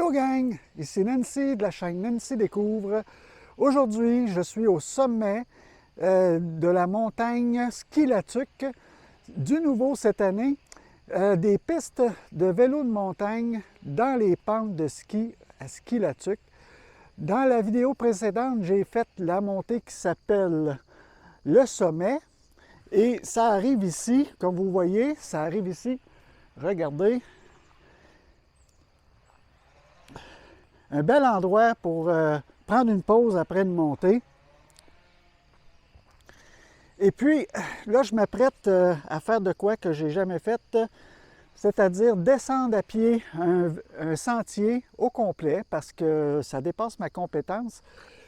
Allô gang, ici Nancy de la chaîne Nancy Découvre. Aujourd'hui, je suis au sommet de la montagne Ski-La-Tuque. Du nouveau cette année, des pistes de vélo de montagne dans les pentes de ski à Ski-La-Tuque. Dans la vidéo précédente, j'ai fait la montée qui s'appelle le sommet. Et ça arrive ici, comme vous voyez, ça arrive ici. Regardez. Un bel endroit pour prendre une pause après une montée. Et puis, là, je m'apprête à faire de quoi que j'ai jamais fait, c'est-à-dire descendre à pied un sentier au complet parce que ça dépasse ma compétence.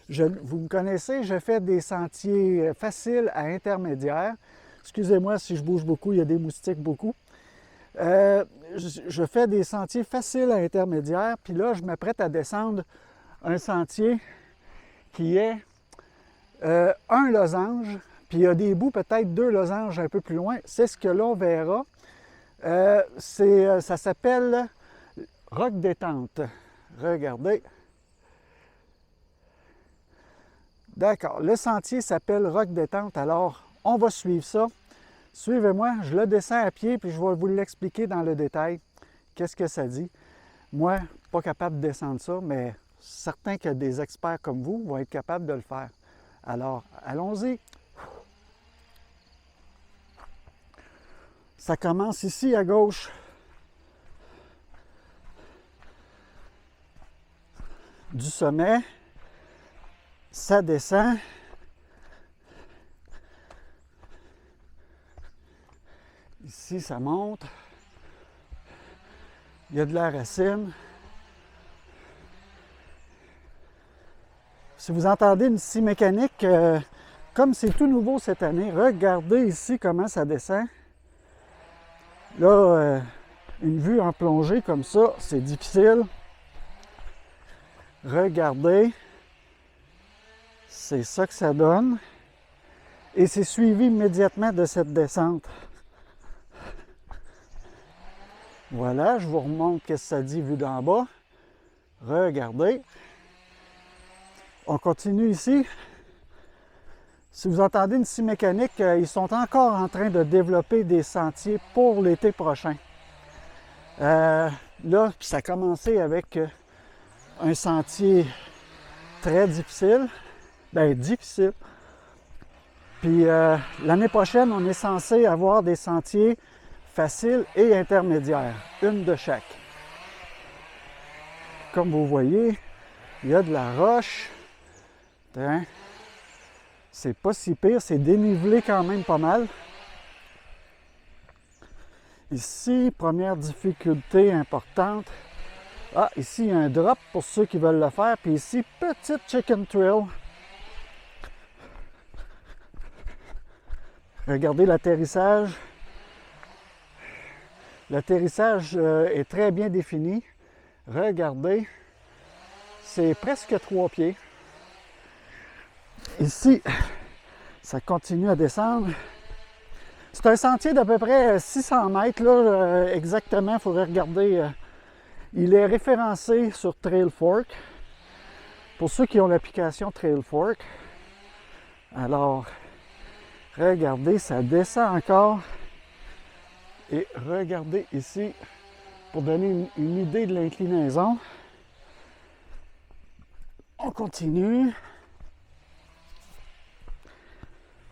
Vous me connaissez, je fais des sentiers faciles à intermédiaires. Excusez-moi si je bouge beaucoup, il y a des moustiques beaucoup. Je fais des sentiers faciles à intermédiaires, puis là, je m'apprête à descendre un sentier qui est un losange, puis il y a des bouts, peut-être 2 losanges un peu plus loin. C'est ce que l'on verra. Ça s'appelle Roc Détente. Regardez. D'accord, le sentier s'appelle Roc Détente, alors on va suivre ça. Suivez-moi, je le descends à pied, puis je vais vous l'expliquer dans le détail. Qu'est-ce que ça dit? Moi, pas capable de descendre ça, mais certains que des experts comme vous vont être capables de le faire. Alors, allons-y. Ça commence ici à gauche. Du sommet. Ça descend. Ici, ça monte. Il y a de la racine. Si vous entendez une scie mécanique, comme c'est tout nouveau cette année, regardez ici comment ça descend. Là, une vue en plongée comme ça, c'est difficile. Regardez. C'est ça que ça donne. Et c'est suivi immédiatement de cette descente. Voilà, je vous remontre ce que ça dit vu d'en bas. Regardez. On continue ici. Si vous entendez une scie mécanique, ils sont encore en train de développer des sentiers pour l'été prochain. Là, ça a commencé avec un sentier très difficile. Bien, difficile. Puis l'année prochaine, on est censé avoir des sentiers faciles et intermédiaires, une de chaque. Comme vous voyez, il y a de la roche. Hein? C'est pas si pire, c'est dénivelé quand même pas mal. Ici, première difficulté importante. Ah, ici, il y a un drop pour ceux qui veulent le faire. Puis ici, petite chicken trail. Regardez l'atterrissage. L'atterrissage est très bien défini. Regardez, c'est presque 3 pieds. Ici, ça continue à descendre. C'est un sentier d'à peu près 600 mètres, là, exactement, il faudrait regarder. Il est référencé sur Trailfork. Pour ceux qui ont l'application Trailfork. Alors, regardez, ça descend encore. Et regardez ici, pour donner une idée de l'inclinaison. On continue.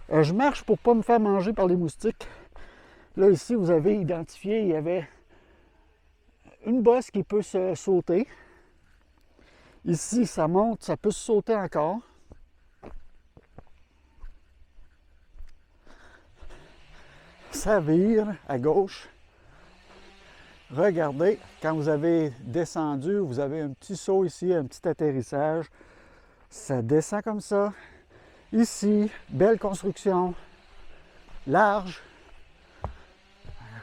Je marche pour ne pas me faire manger par les moustiques. Là, ici, vous avez identifié, il y avait une bosse qui peut se sauter. Ici, ça monte, ça peut se sauter encore. Ça vire à gauche. Regardez, quand vous avez descendu, vous avez un petit saut ici, un petit atterrissage. Ça descend comme ça. Ici, belle construction, large,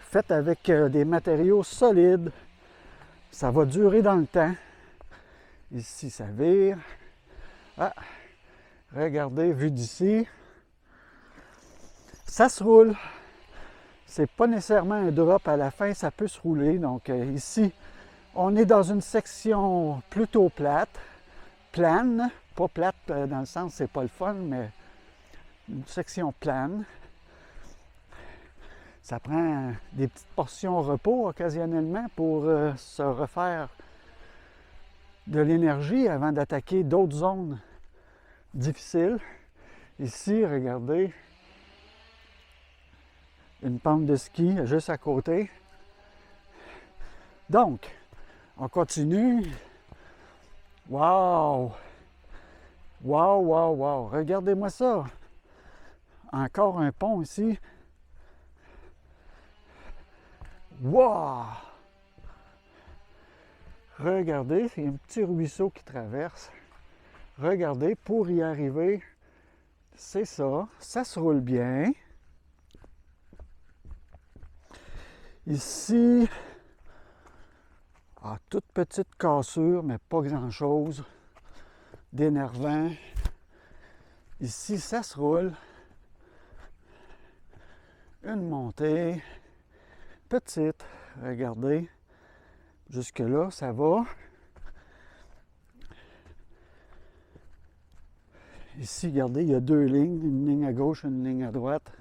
faite avec des matériaux solides. Ça va durer dans le temps. Ici, ça vire. Ah, regardez, vue d'ici. Ça se roule. C'est pas nécessairement un drop à la fin, ça peut se rouler. Donc ici, On est dans une section plutôt plane, pas plate dans le sens c'est pas le fun, mais une section plane. Ça prend des petites portions repos occasionnellement pour se refaire de l'énergie avant d'attaquer d'autres zones difficiles. Ici, regardez, une pente de ski juste à côté. Donc, on continue. Wow! Wow, wow, wow! Regardez-moi ça! Encore un pont ici. Wow! Regardez, il y a un petit ruisseau qui traverse. Regardez, pour y arriver, c'est ça. Ça se roule bien. Ici, toute petite cassure, mais pas grand-chose d'énervant. Ici, ça se roule. Une montée. Petite, regardez, jusque-là, ça va. Ici, regardez, il y a deux lignes, une ligne à gauche, une ligne à droite.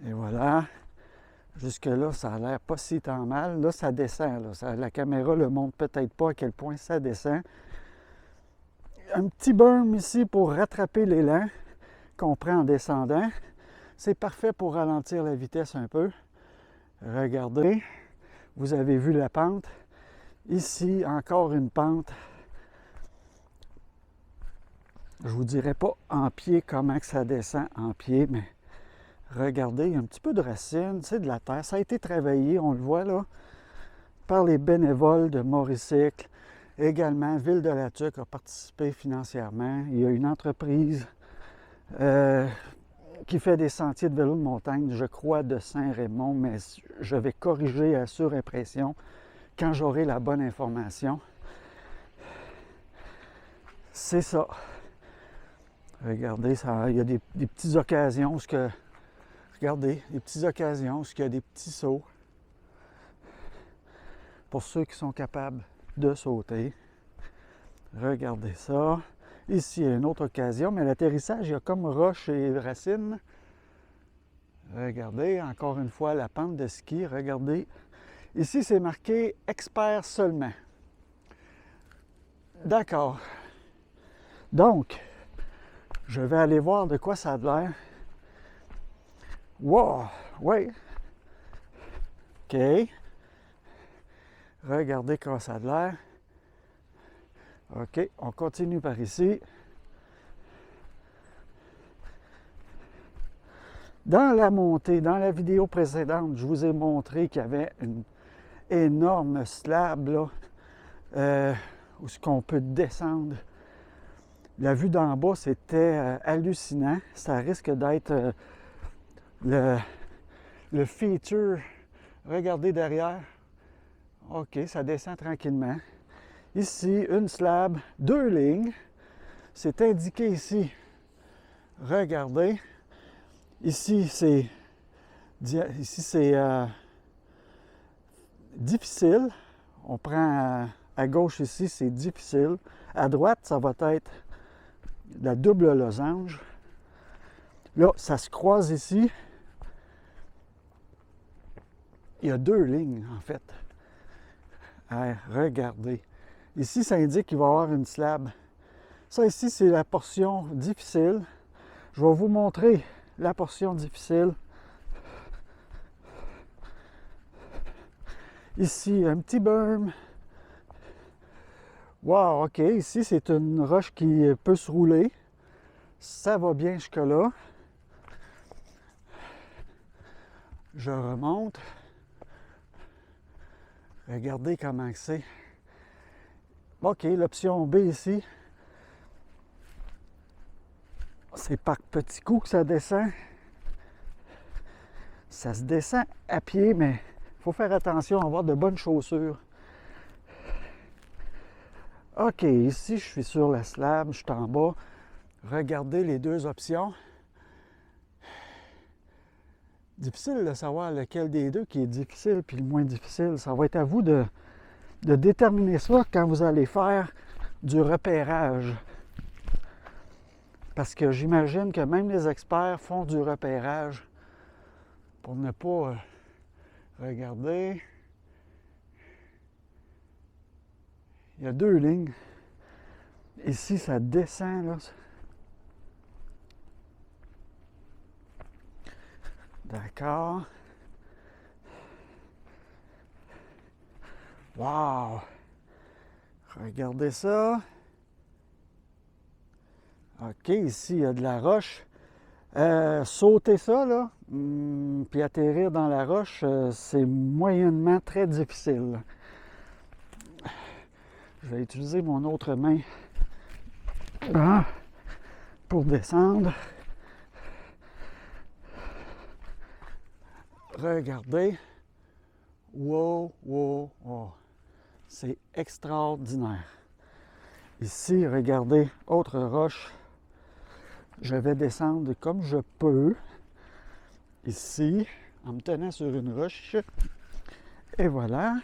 Et voilà, jusque-là, ça a l'air pas si tant mal. Là, ça descend, là. La caméra ne montre peut-être pas à quel point ça descend. Un petit berm ici pour rattraper l'élan qu'on prend en descendant. C'est parfait pour ralentir la vitesse un peu. Regardez, vous avez vu la pente. Ici, encore une pente. Je vous dirai pas en pied comment que ça descend en pied, mais regardez, il y a un petit peu de racines, c'est de la terre. Ça a été travaillé, on le voit là, par les bénévoles de Mauricycle. Également, Ville de la Tuque a participé financièrement. Il y a une entreprise qui fait des sentiers de vélo de montagne, je crois, de Saint-Raymond, mais je vais corriger à surimpression quand j'aurai la bonne information. C'est ça. Regardez, il y a des petites occasions où regardez, des petites occasions où il y a des petits sauts pour ceux qui sont capables de sauter. Regardez ça. Ici, il y a une autre occasion, mais l'atterrissage, il y a comme roche et racines. Regardez, encore une fois, la pente de ski. Regardez. Ici, c'est marqué « Expert seulement ». D'accord. Donc, je vais aller voir de quoi ça a l'air. Wow! Oui. OK. Regardez comment ça a l'air. OK, on continue par ici. Dans la montée, dans la vidéo précédente, je vous ai montré qu'il y avait une énorme slab là, où ce qu'on peut descendre. La vue d'en bas, c'était hallucinant. Ça risque d'être le feature. Regardez derrière. OK, ça descend tranquillement. Ici, une slab, deux lignes. C'est indiqué ici. Regardez. Ici, c'est difficile. On prend à gauche ici, c'est difficile. À droite, ça va être la double losange. Là, ça se croise ici. Il y a deux lignes, en fait. Regardez. Ici, ça indique qu'il va y avoir une slab. Ça ici, c'est la portion difficile. Je vais vous montrer la portion difficile. Ici, un petit berm. Wow, OK. Ici, c'est une roche qui peut se rouler. Ça va bien jusque-là. Je remonte. Regardez comment c'est. OK, l'option B ici. C'est par petits coups que ça descend. Ça se descend à pied, mais il faut faire attention à avoir de bonnes chaussures. OK, ici, je suis sur la slab, je suis en bas. Regardez les deux options. Difficile de savoir lequel des deux qui est difficile puis le moins difficile. Ça va être à vous de déterminer ça quand vous allez faire du repérage. Parce que j'imagine que même les experts font du repérage pour ne pas regarder. Il y a 2 lignes. Ici, ça descend, là. D'accord. Wow! Regardez ça. OK, ici, il y a de la roche. Sauter ça, là, puis atterrir dans la roche, c'est moyennement très difficile. Je vais utiliser mon autre main pour descendre. Regardez. Wow, wow, wow. C'est extraordinaire. Ici, regardez, autre roche. Je vais descendre comme je peux. Ici, en me tenant sur une roche. Et voilà.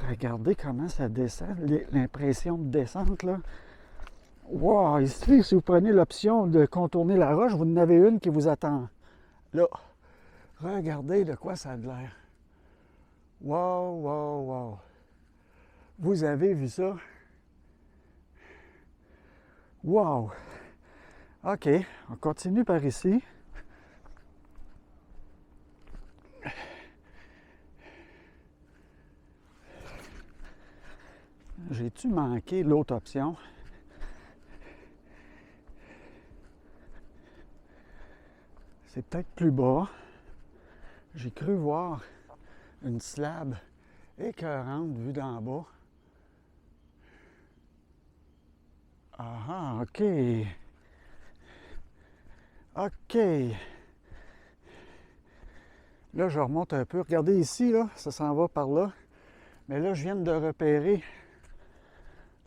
Regardez comment ça descend. L'impression de descente, là. Wow! Ici, si vous prenez l'option de contourner la roche, vous en avez une qui vous attend. Là. Regardez de quoi ça a l'air. Wow, wow, wow. Vous avez vu ça? Wow! OK, on continue par ici. J'ai-tu manqué l'autre option? C'est peut-être plus bas. J'ai cru voir une slab écœurante vue d'en bas. Ah, OK. OK. Là, je remonte un peu. Regardez ici, là, ça s'en va par là. Mais là, je viens de repérer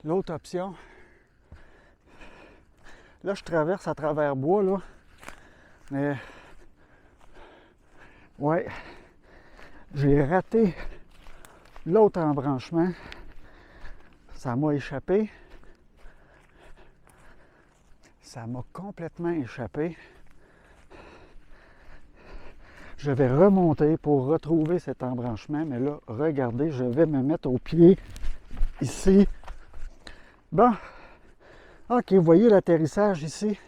l'autre option. Là, je traverse à travers bois, là. Mais, ouais, j'ai raté l'autre embranchement. Ça m'a échappé. Ça m'a complètement échappé. Je vais remonter pour retrouver cet embranchement. Mais là, regardez, je vais me mettre au pied ici. Bon. OK, vous voyez l'atterrissage ici.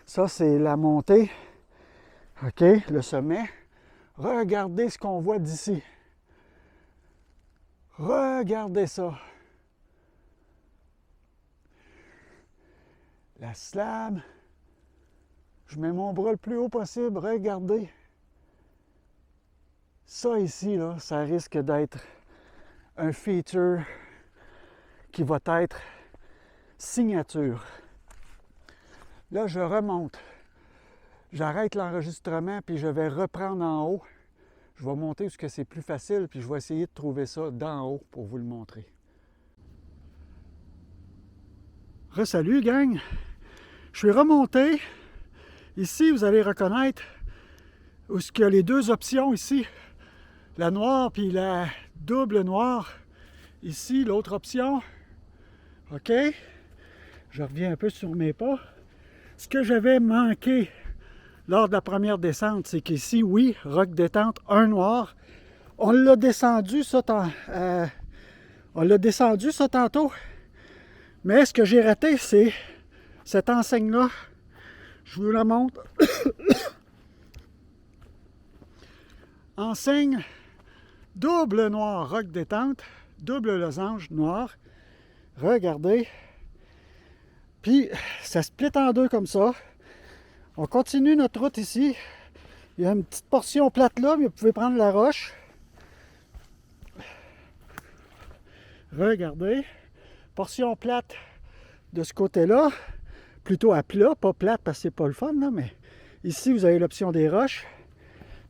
Ça, c'est la montée. OK, le sommet. Regardez ce qu'on voit d'ici. Regardez ça. La slab. Je mets mon bras le plus haut possible. Regardez. Ça ici, là, ça risque d'être un feature qui va être signature. Là, je remonte. J'arrête l'enregistrement, puis je vais reprendre en haut. Je vais monter parce que c'est plus facile, puis je vais essayer de trouver ça d'en haut pour vous le montrer. Re-salut, gang! Je suis remonté. Ici, vous allez reconnaître où il y a les 2 options ici. La noire puis la double noire. Ici, l'autre option. OK? Je reviens un peu sur mes pas. Ce que j'avais manqué lors de la première descente, c'est qu'ici, oui, roc détente, un noir. On l'a descendu, ça, tantôt. Mais ce que j'ai raté, c'est cette enseigne-là. Je vous la montre. Enseigne double noir, roc détente, double losange noir. Regardez. Puis, ça split en 2 comme ça. On continue notre route ici. Il y a une petite portion plate là, mais vous pouvez prendre la roche. Regardez. Portion plate de ce côté-là. Plutôt à plat, pas plate parce que c'est pas le fun, là, mais ici, vous avez l'option des roches.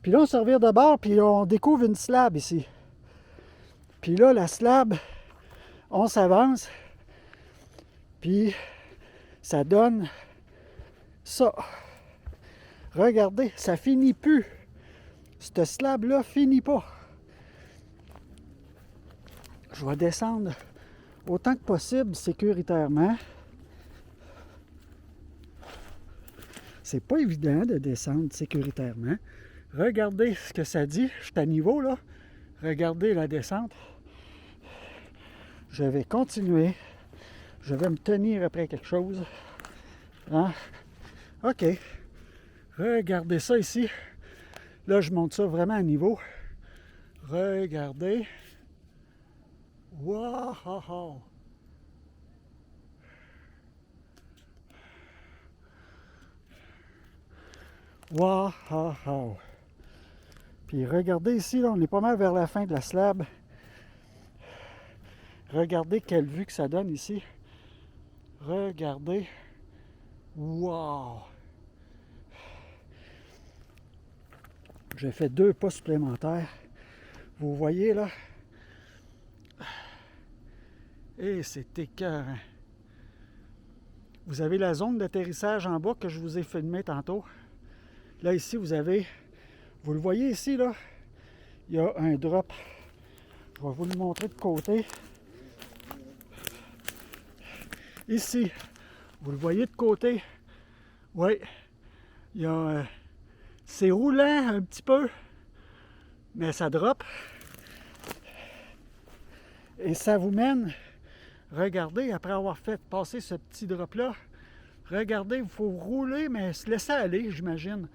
Puis là, on se revire de bord, puis on découvre une slab ici. Puis là, la slab, on s'avance. Puis ça donne ça. Regardez, ça finit plus. Ce slab-là finit pas. Je vais descendre autant que possible sécuritairement. C'est pas évident de descendre sécuritairement. Regardez ce que ça dit. Je suis à niveau là. Regardez la descente. Je vais continuer. Je vais me tenir après quelque chose. Hein? OK. Regardez ça ici. Là, je monte ça vraiment à niveau. Regardez. Wow! Wow! Puis regardez ici, là, on est pas mal vers la fin de la slab. Regardez quelle vue que ça donne ici. Regardez. Wow! J'ai fait 2 pas supplémentaires. Vous voyez là? Et c'est écœurant. Vous avez la zone d'atterrissage en bas que je vous ai filmé tantôt. Là ici, vous le voyez ici là, il y a un drop. Je vais vous le montrer de côté. Ici, vous le voyez de côté. Oui, il y a... c'est roulant un petit peu, mais ça drop. Et ça vous mène, regardez, après avoir fait passer ce petit drop-là, regardez, il faut rouler, mais se laisser aller, j'imagine.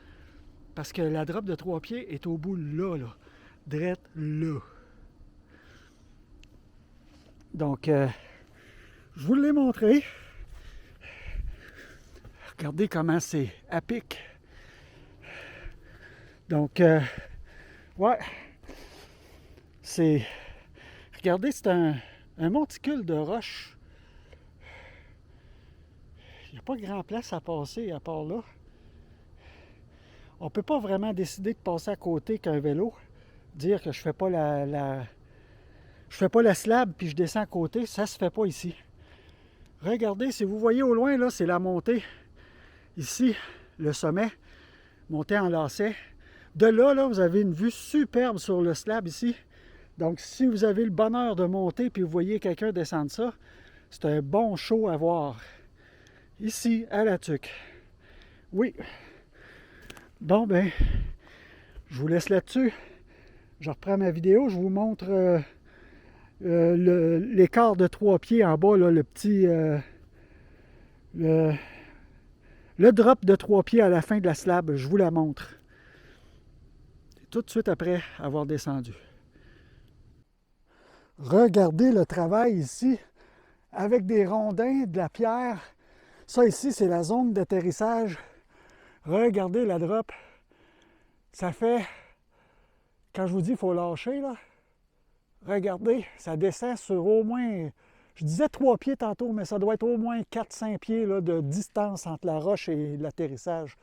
Parce que la drop de 3 pieds est au bout là, drette là. Donc, je vous l'ai montré. Regardez comment c'est à pic. Donc, ouais, c'est... Regardez, c'est un monticule de roches. Il n'y a pas grand place à passer à part là. On ne peut pas vraiment décider de passer à côté qu'un vélo. Dire que je fais pas je fais pas la slab puis je descends à côté, ça se fait pas ici. Regardez, si vous voyez au loin, là, c'est la montée. Ici, le sommet, montée en lacet. De là, vous avez une vue superbe sur le slab ici. Donc, si vous avez le bonheur de monter puis vous voyez quelqu'un descendre ça, c'est un bon show à voir. Ici, à la Tuque. Oui. Bon, ben, je vous laisse là-dessus. Je reprends ma vidéo. Je vous montre l'écart de 3 pieds en bas, là, le petit... le drop de 3 pieds à la fin de la slab. Je vous la montre. Tout de suite après avoir descendu. Regardez le travail ici, avec des rondins, de la pierre. Ça ici, c'est la zone d'atterrissage. Regardez la drop. Ça fait, quand je vous dis qu'il faut lâcher, là, regardez, ça descend sur au moins, je disais 3 pieds tantôt, mais ça doit être au moins 4-5 pieds là, de distance entre la roche et l'atterrissage.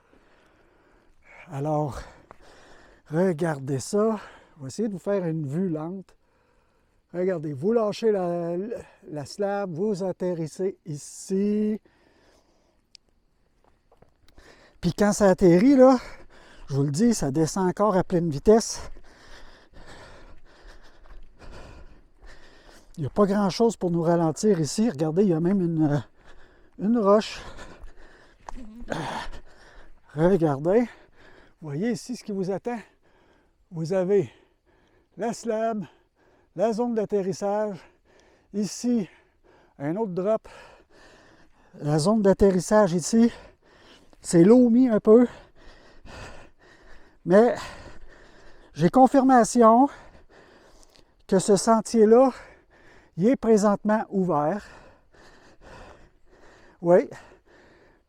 Alors, regardez ça. On va essayer de vous faire une vue lente. Regardez, vous lâchez la slab, vous atterrissez ici. Puis quand ça atterrit, là, je vous le dis, ça descend encore à pleine vitesse. Il n'y a pas grand-chose pour nous ralentir ici. Regardez, il y a même une roche. Regardez. Vous voyez ici ce qui vous attend. Vous avez la slab, la zone d'atterrissage. Ici, un autre drop. La zone d'atterrissage ici. C'est loamy un peu. Mais j'ai confirmation que ce sentier-là, il est présentement ouvert. Oui.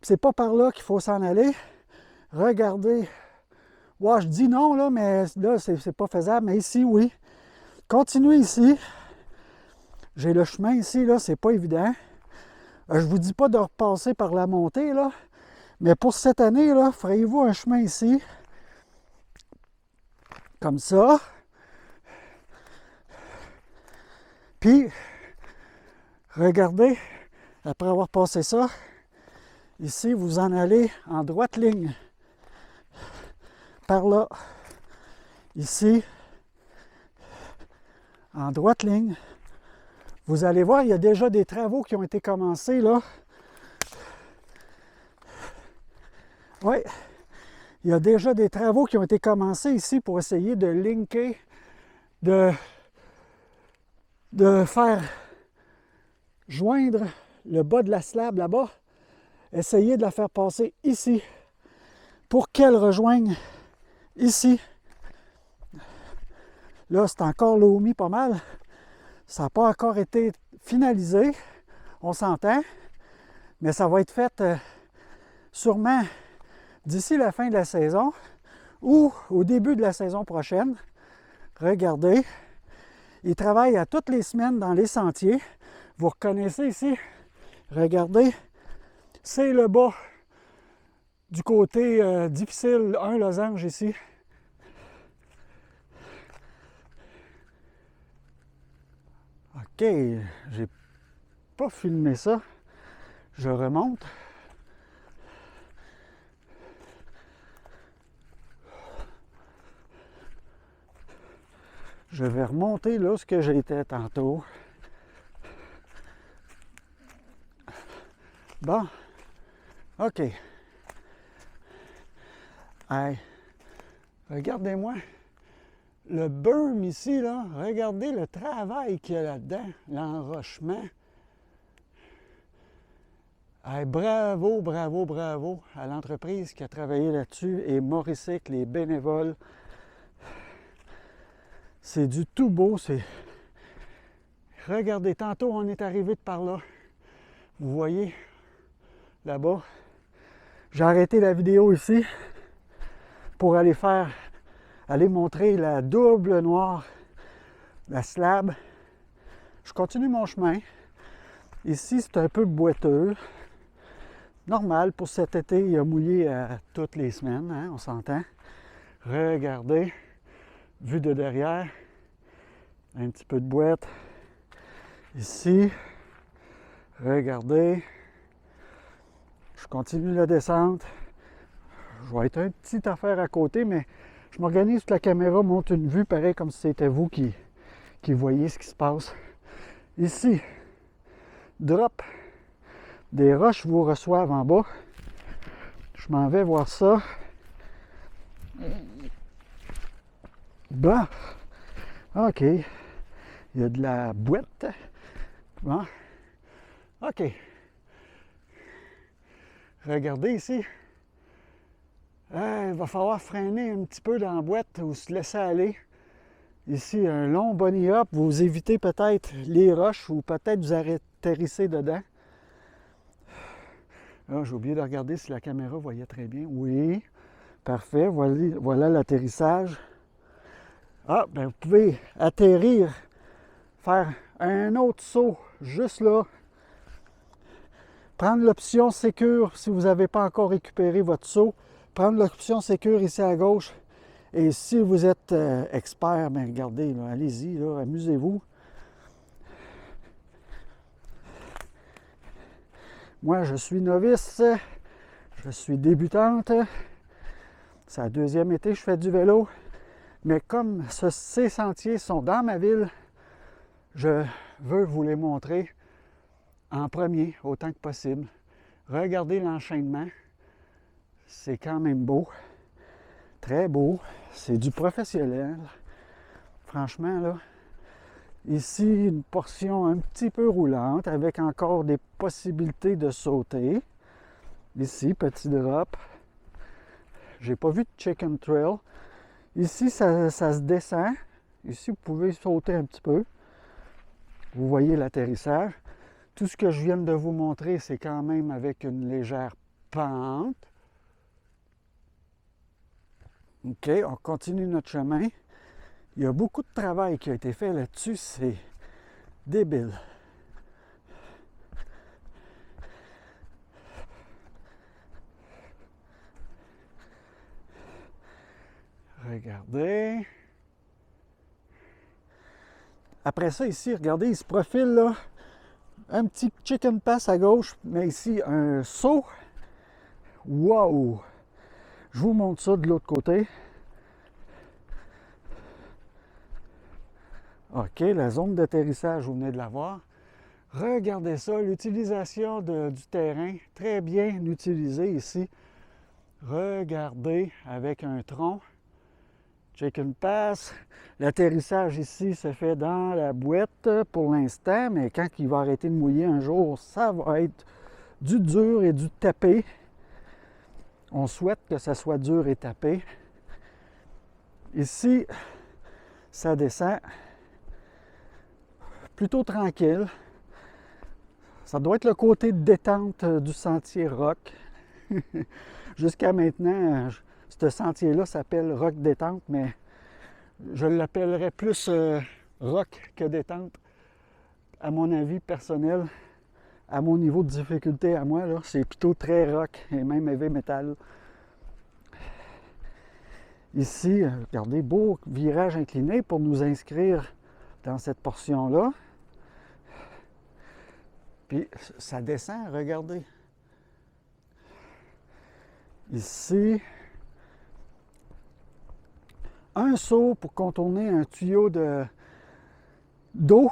C'est pas par là qu'il faut s'en aller. Regardez. Ouais, je dis non, là, mais là, c'est pas faisable. Mais ici, oui. Continuez ici. J'ai le chemin ici, là, c'est pas évident. Je vous dis pas de repasser par la montée, là. Mais pour cette année, là, ferez-vous un chemin ici. Comme ça. Puis, regardez, après avoir passé ça, ici, vous en allez en droite ligne. Par là. ici, en droite ligne. Vous allez voir, il y a déjà des travaux qui ont été commencés là. Oui, il y a déjà des travaux qui ont été commencés ici pour essayer de linker, de faire joindre le bas de la slab là-bas, essayer de la faire passer ici pour qu'elle rejoigne ici. Là, c'est encore lomi pas mal. Ça n'a pas encore été finalisé, on s'entend, mais ça va être fait sûrement d'ici la fin de la saison ou au début de la saison prochaine. Regardez, ils travaillent à toutes les semaines dans les sentiers. Vous reconnaissez ici, regardez, c'est le bas du côté difficile, un losange ici. OK, j'ai pas filmé ça. Je remonte. Je vais remonter là ce que j'étais tantôt. Bon. OK. Hey. Regardez-moi. Le berm ici, là, regardez le travail qu'il y a là-dedans, l'enrochement. Hey, bravo, bravo, bravo à l'entreprise qui a travaillé là-dessus et Mauricycle, les bénévoles. C'est du tout beau, c'est... Regardez, tantôt on est arrivé de par là. Vous voyez, là-bas. J'ai arrêté la vidéo ici pour aller montrer la double noire, la slab. Je continue mon chemin. Ici, c'est un peu boiteux. Normal, pour cet été, il a mouillé toutes les semaines, hein, on s'entend. Regardez, vue de derrière, un petit peu de boîte. Ici, regardez, je continue la descente. Je vais être une petite affaire à côté, mais je m'organise que la caméra monte une vue pareil comme si c'était vous qui voyez ce qui se passe. Ici, drop, des roches vous reçoivent en bas. Je m'en vais voir ça. Bon, OK. Il y a de la boîte. Bon, OK. Regardez ici. Il va falloir freiner un petit peu dans la boîte ou se laisser aller. Ici, un long bunny hop. Vous évitez peut-être les roches ou peut-être vous atterrissez dedans. Ah, j'ai oublié de regarder si la caméra voyait très bien. Oui, parfait. Voilà l'atterrissage. Ah, ben vous pouvez atterrir, faire un autre saut juste là. Prendre l'option Sécure si vous n'avez pas encore récupéré votre saut. Prendre l'option Sécure ici à gauche. Et si vous êtes expert, ben regardez, allez-y, amusez-vous. Moi, je suis novice, je suis débutante. C'est le deuxième été que je fais du vélo. Mais comme ces sentiers sont dans ma ville, je veux vous les montrer en premier, autant que possible. Regardez l'enchaînement. C'est quand même beau. Très beau. C'est du professionnel. Franchement, là. Ici, une portion un petit peu roulante avec encore des possibilités de sauter. Ici, petit drop. J'ai pas vu de chicken trail. Ici, ça se descend. Ici, vous pouvez sauter un petit peu. Vous voyez l'atterrissage. Tout ce que je viens de vous montrer, c'est quand même avec une légère pente. OK, on continue notre chemin. Il y a beaucoup de travail qui a été fait là-dessus, c'est débile. Regardez. Après ça, ici, regardez, il se profile là. Un petit chicken pass à gauche, mais ici, un saut. Wow! Je vous montre ça de l'autre côté. OK, la zone d'atterrissage, vous venez de la voir. Regardez ça, l'utilisation du terrain, très bien utilisé ici. Regardez, avec un tronc, Chicken Pass. L'atterrissage ici se fait dans la boîte pour l'instant, mais quand il va arrêter de mouiller un jour, ça va être du dur et du tapé. On souhaite que ça soit dur et tapé. Ici, ça descend plutôt tranquille. Ça doit être le côté de détente du sentier rock. Jusqu'à maintenant, ce sentier-là s'appelle rock détente, mais je l'appellerais plus rock que détente. À mon avis personnel, à mon niveau de difficulté à moi, c'est plutôt très rock et même heavy metal. Ici, regardez, beau virage incliné pour nous inscrire dans cette portion-là. Puis ça descend, regardez. Ici, un saut pour contourner un tuyau d'eau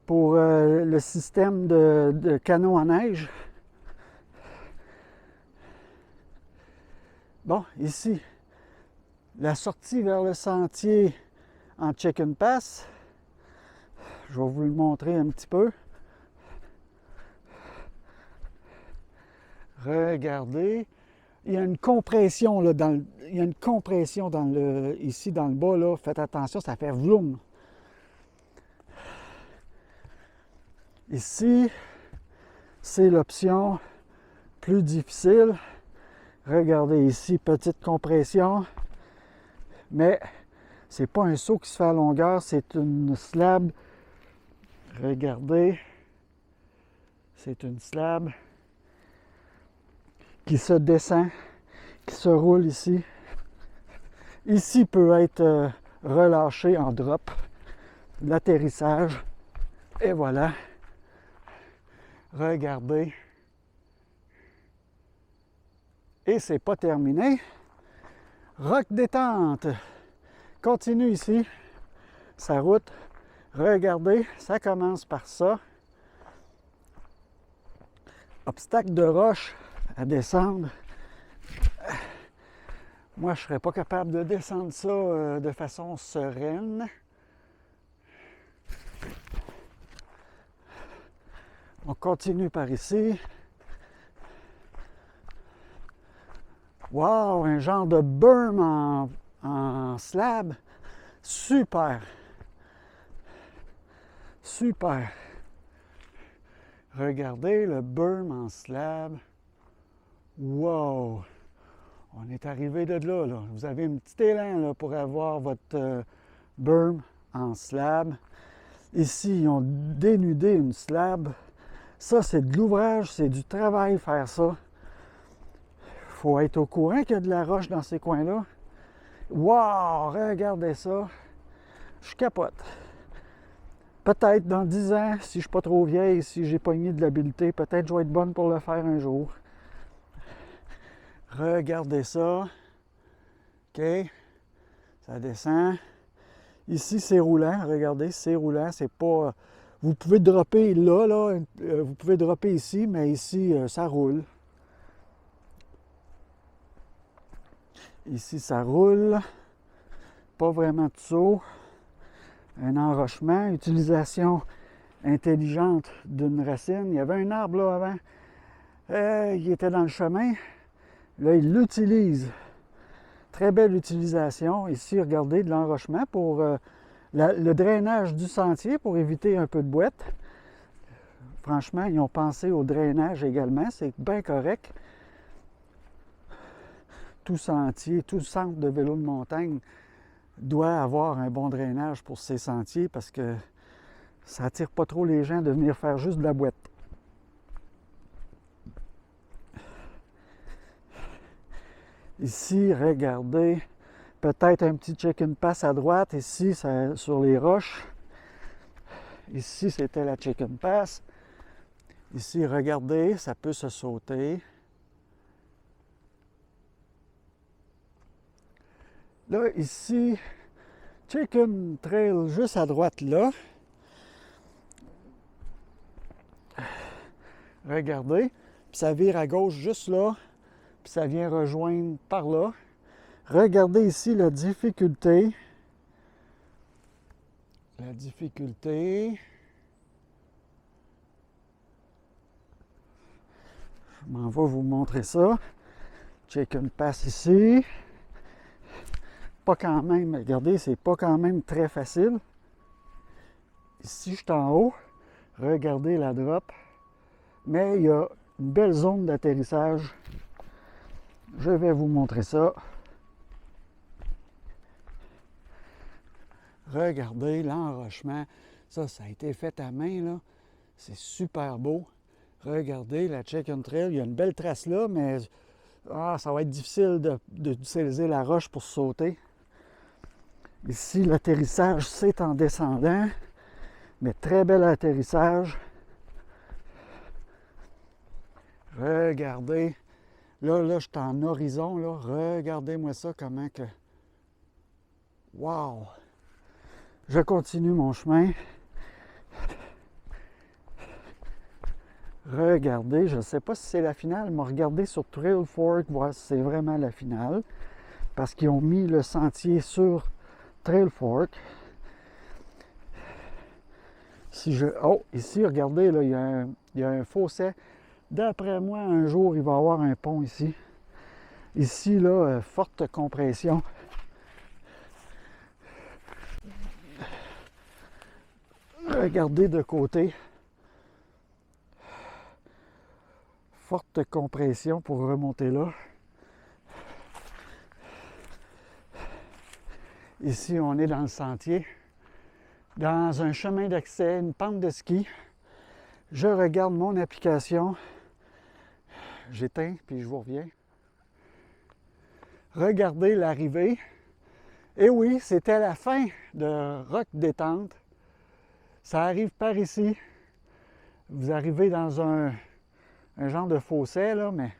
pour le système de canot à neige. Bon, ici, la sortie vers le sentier en Chicken Pass. Je vais vous le montrer un petit peu. Regardez, il y a une compression là, ici dans le bas là. Faites attention, ça fait vroom. Ici, c'est l'option plus difficile. Regardez ici, petite compression, mais c'est pas un saut qui se fait à longueur, c'est une slab. Regardez, c'est une slab qui se descend, qui se roule ici. Ici peut être relâché en drop, l'atterrissage, et voilà. Regardez. Et c'est pas terminé. Rock détente. Continue ici. Sa route. Regardez, ça commence par ça. Obstacle de roche à descendre. Moi, je ne serais pas capable de descendre ça de façon sereine. On continue par ici. Wow, un genre de berm en slab. Super. Super. Regardez le berm en slab. Wow. On est arrivé de là, là. Vous avez un petit élan là, pour avoir votre berm en slab. Ici, ils ont dénudé une slab. Ça, c'est de l'ouvrage, c'est du travail faire ça. Il faut être au courant qu'il y a de la roche dans ces coins-là. Wow! Regardez ça. Je capote. Peut-être dans 10 ans, si je ne suis pas trop vieille, si j'ai pogné de l'habileté, peut-être je vais être bonne pour le faire un jour. Regardez ça. OK. Ça descend. Ici, c'est roulant. Regardez, c'est roulant. C'est pas... Vous pouvez dropper là, vous pouvez dropper ici, mais ici, ça roule. Ici, ça roule. Pas vraiment de saut. Un enrochement. Utilisation intelligente d'une racine. Il y avait un arbre là avant. Il était dans le chemin. Là, il l'utilise. Très belle utilisation. Ici, regardez, de l'enrochement pour le drainage du sentier pour éviter un peu de boîte. Franchement, ils ont pensé au drainage également. C'est bien correct. Tout sentier, tout centre de vélo de montagne doit avoir un bon drainage pour ses sentiers parce que ça attire pas trop les gens de venir faire juste de la boîte. Ici, regardez, peut-être un petit Chicken Pass à droite, ici, ça, sur les roches. Ici, c'était la Chicken Pass. Ici, regardez, ça peut se sauter. Là, ici, Chicken Trail juste à droite là. Regardez, puis ça vire à gauche juste là, puis ça vient rejoindre par là. Regardez ici la difficulté. La difficulté. Je m'en vais vous montrer ça. Chicken Pass ici. Pas quand même, regardez, c'est pas quand même très facile. Ici, je suis en haut. Regardez la drop. Mais il y a une belle zone d'atterrissage. Je vais vous montrer ça. Regardez l'enrochement. Ça a été fait à main, là. C'est super beau. Regardez la Chicken Trail. Il y a une belle trace là, mais ça va être difficile d'utiliser la roche pour sauter. Ici, l'atterrissage, c'est en descendant. Mais très bel atterrissage. Regardez. Là, je suis en horizon, là. Regardez-moi ça, comment que... Wow! Je continue mon chemin. Regardez, je ne sais pas si c'est la finale, mais regardez sur Trail Fork, voir si c'est vraiment la finale. Parce qu'ils ont mis le sentier sur Trail Fork. Oh, ici, regardez, là, il y a un fossé. D'après moi, un jour, il va y avoir un pont ici. Ici, là, forte compression. Regardez de côté. Forte compression pour remonter là. Ici, on est dans le sentier. Dans un chemin d'accès, une pente de ski. Je regarde mon application. J'éteins, puis je vous reviens. Regardez l'arrivée. Et oui, c'était la fin de Roc Détente. Ça arrive par ici. Vous arrivez dans un genre de fossé, là, mais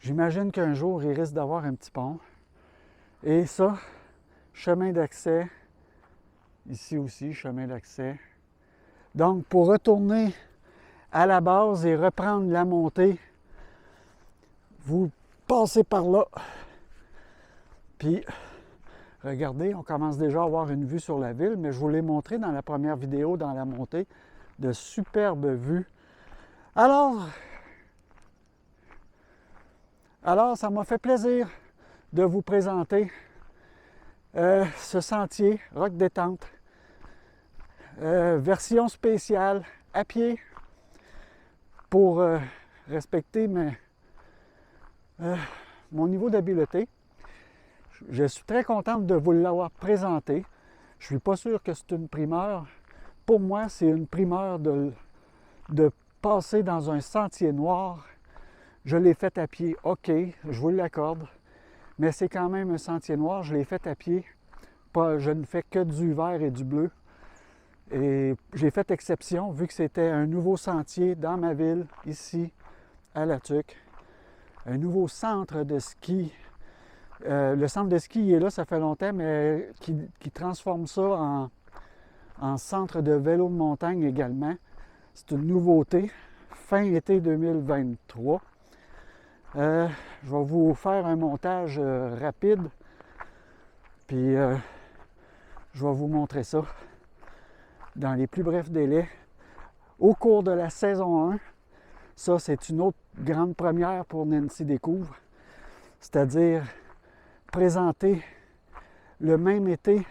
j'imagine qu'un jour, il risque d'avoir un petit pont. Et ça, chemin d'accès. Ici aussi, chemin d'accès. Donc, pour retourner à la base et reprendre la montée, vous passez par là. Puis, regardez, on commence déjà à avoir une vue sur la ville, mais je vous l'ai montré dans la première vidéo, dans la montée, de superbes vues. Alors, ça m'a fait plaisir de vous présenter ce sentier Roc Détente, version spéciale à pied pour respecter mon niveau d'habileté. Je suis très contente de vous l'avoir présenté. Je ne suis pas sûr que c'est une primeur. Pour moi, c'est une primeur de passer dans un sentier noir. Je l'ai fait à pied, ok, je vous l'accorde, mais c'est quand même un sentier noir, je l'ai fait à pied. Je ne fais que du vert et du bleu. Et j'ai fait exception, vu que c'était un nouveau sentier dans ma ville, ici, à La Tuque. Un nouveau centre de ski. Le centre de ski est là, ça fait longtemps, mais qui transforme ça en centre de vélo de montagne également. C'est une nouveauté, fin été 2023. Je vais vous faire un montage rapide, puis je vais vous montrer ça dans les plus brefs délais. Au cours de la saison 1, ça c'est une autre grande première pour Nancy Découvre, c'est-à-dire présenter le même été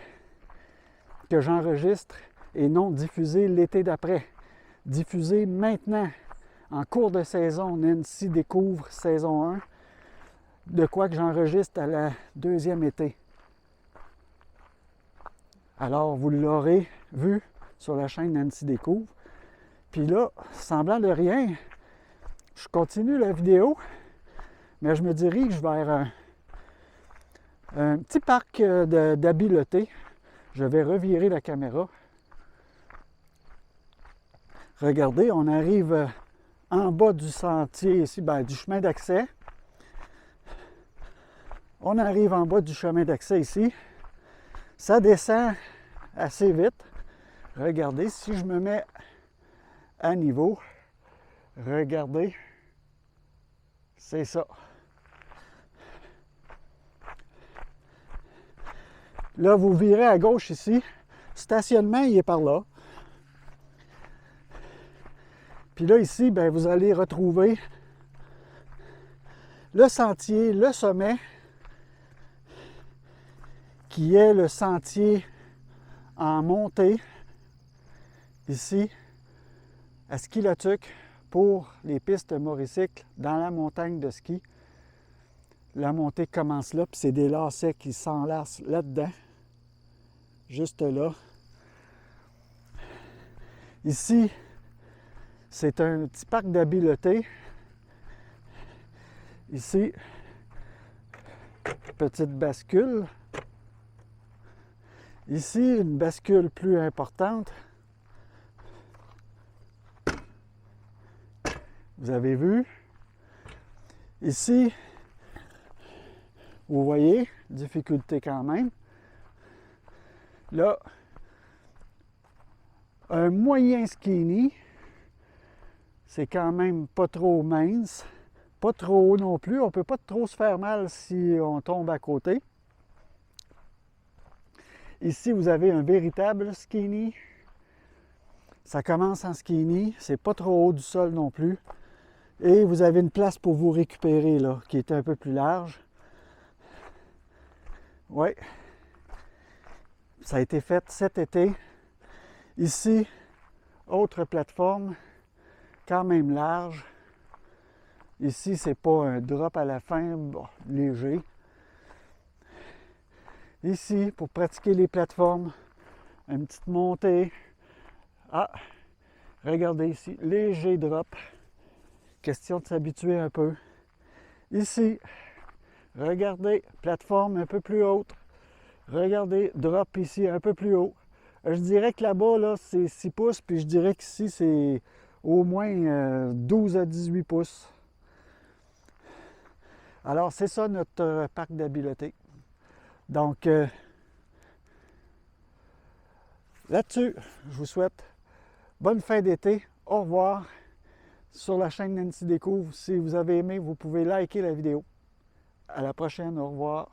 que j'enregistre et non diffuser l'été d'après. Diffuser maintenant, en cours de saison, Nancy Découvre saison 1, de quoi que j'enregistre à la deuxième été. Alors, vous l'aurez vu sur la chaîne Nancy Découvre. Puis là, semblant de rien, je continue la vidéo, mais je me dirige vers un petit parc d'habileté. Je vais revirer la caméra. Regardez, on arrive en bas du sentier ici, du chemin d'accès. On arrive en bas du chemin d'accès ici. Ça descend assez vite. Regardez, si je me mets à niveau, regardez, c'est ça. Là, vous virez à gauche ici. Stationnement, il est par là. Puis là, ici, bien, vous allez retrouver le sentier, le sommet, qui est le sentier en montée, ici, à Ski Le Tuc, pour les pistes motocycles dans la montagne de ski. La montée commence là, puis c'est des lacets qui s'enlacent là-dedans, juste là. Ici, c'est un petit parc d'habileté. Ici, petite bascule. Ici, une bascule plus importante. Vous avez vu? Ici, vous voyez, difficulté quand même. Là, un moyen skinny, c'est quand même pas trop mince, pas trop haut non plus. On ne peut pas trop se faire mal si on tombe à côté. Ici, vous avez un véritable skinny. Ça commence en skinny, c'est pas trop haut du sol non plus. Et vous avez une place pour vous récupérer, là, qui est un peu plus large. Oui. Ça a été fait cet été. Ici, autre plateforme, quand même large. Ici, c'est pas un drop à la fin, bon, léger. Ici, pour pratiquer les plateformes, une petite montée. Ah, regardez ici, léger drop. Question de s'habituer un peu. Ici, regardez, plateforme un peu plus haute. Regardez, drop ici un peu plus haut. Je dirais que là-bas, là, c'est 6 pouces, puis je dirais qu'ici, c'est au moins 12 à 18 pouces. Alors, c'est ça notre parc d'habileté. Donc, là-dessus, je vous souhaite bonne fin d'été. Au revoir sur la chaîne Nancy Découvre. Si vous avez aimé, vous pouvez liker la vidéo. À la prochaine, au revoir.